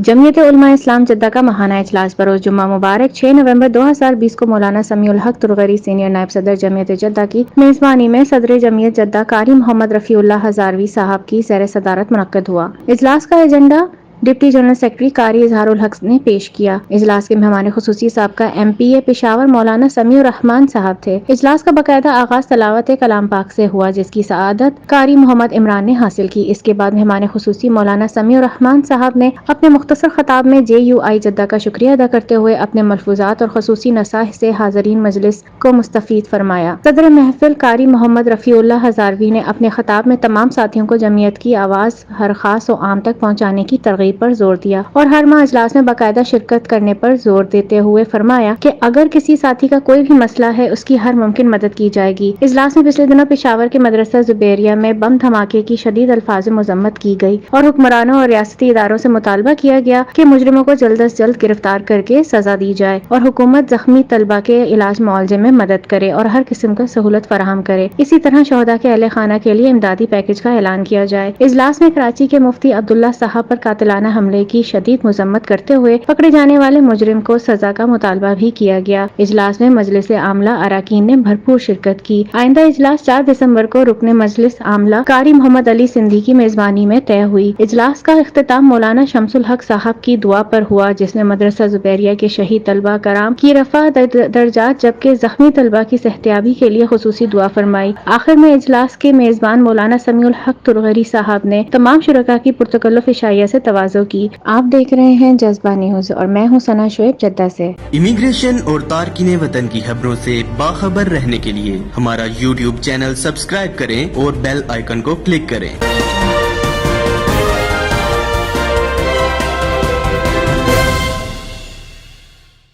جمعیت Ulema Islam Jeddah کا ماہانہ اجلاس بروز جمعہ مبارک 6 نومبر 2020 کو مولانا سمیع الحق ترغری سینئر نائب صدر جمعیت جدہ کی میزبانی میں صدر جمعیت جدہ قاری محمد رفیع اللہ ہزاروی صاحب کی زیر صدارت منعقد ہوا۔ اجلاس کا ایجنڈا ڈپٹی جنرل سیکرٹری قاری اظہار الحق نے پیش کیا۔ اجلاس کے مہمان خصوصی سابقہ MP پشاور مولانا سمیع الرحمان صاحب تھے۔ اجلاس کا باقاعدہ آغاز تلاوت کلام پاک سے ہوا، جس کی سعادت قاری محمد عمران نے حاصل کی۔ اس کے بعد مہمان خصوصی مولانا سمیع الرحمان صاحب نے اپنے مختصر خطاب میں JUI جدہ کا شکریہ ادا کرتے ہوئے اپنے ملفوظات اور خصوصی نصائح سے حاضرین مجلس کو مستفید فرمایا۔ صدر محفل قاری محمد رفیع اللہ ہزاروی نے اپنے خطاب میں تمام ساتھیوں کو جمعیت کی آواز ہر خاص و عام تک پہنچانے کی ترغیب پر زور دیا اور ہر ماہ اجلاس میں باقاعدہ شرکت کرنے پر زور دیتے ہوئے فرمایا کہ اگر کسی ساتھی کا کوئی بھی مسئلہ ہے اس کی ہر ممکن مدد کی جائے گی۔ اجلاس میں پچھلے دنوں پشاور کے مدرسہ زبیریہ میں بم دھماکے کی شدید الفاظ مذمت کی گئی اور حکمرانوں اور ریاستی اداروں سے مطالبہ کیا گیا کہ مجرموں کو جلد از جلد گرفتار کر کے سزا دی جائے اور حکومت زخمی طلبہ کے علاج معالجے میں مدد کرے اور ہر قسم کا سہولت فراہم کرے۔ اسی طرح شہداء کے اہل خانہ کے لیے امدادی پیکج کا اعلان کیا جائے۔ اجلاس میں کراچی کے مفتی عبداللہ صاحب پر قاتلانہ حملے کی شدید مذمت کرتے ہوئے پکڑے جانے والے مجرم کو سزا کا مطالبہ بھی کیا گیا۔ اجلاس میں مجلس عاملہ اراکین نے بھرپور شرکت کی۔ آئندہ اجلاس 4 دسمبر کو رکن مجلس عاملہ قاری محمد علی سندھی کی میزبانی میں طے ہوئی۔ اجلاس کا اختتام مولانا شمس الحق صاحب کی دعا پر ہوا، جس نے مدرسہ زبیریہ کے شہید طلبہ کرام کی رفع درجات جبکہ زخمی طلبہ کی صحتیابی کے لیے خصوصی دعا فرمائی۔ آخر میں اجلاس کے میزبان مولانا سمیع الحق ترغری صاحب نے تمام شرکاء کی پرتکلف عشائیہ سے تواضع کی۔ آپ دیکھ رہے ہیں جذبہ نیوز اور میں ہوں ثنا شعیب جدہ سے۔ امیگریشن اور تارکین وطن کی خبروں سے باخبر رہنے کے لیے ہمارا YouTube چینل سبسکرائب کریں اور بیل آئیکن کو کلک کریں۔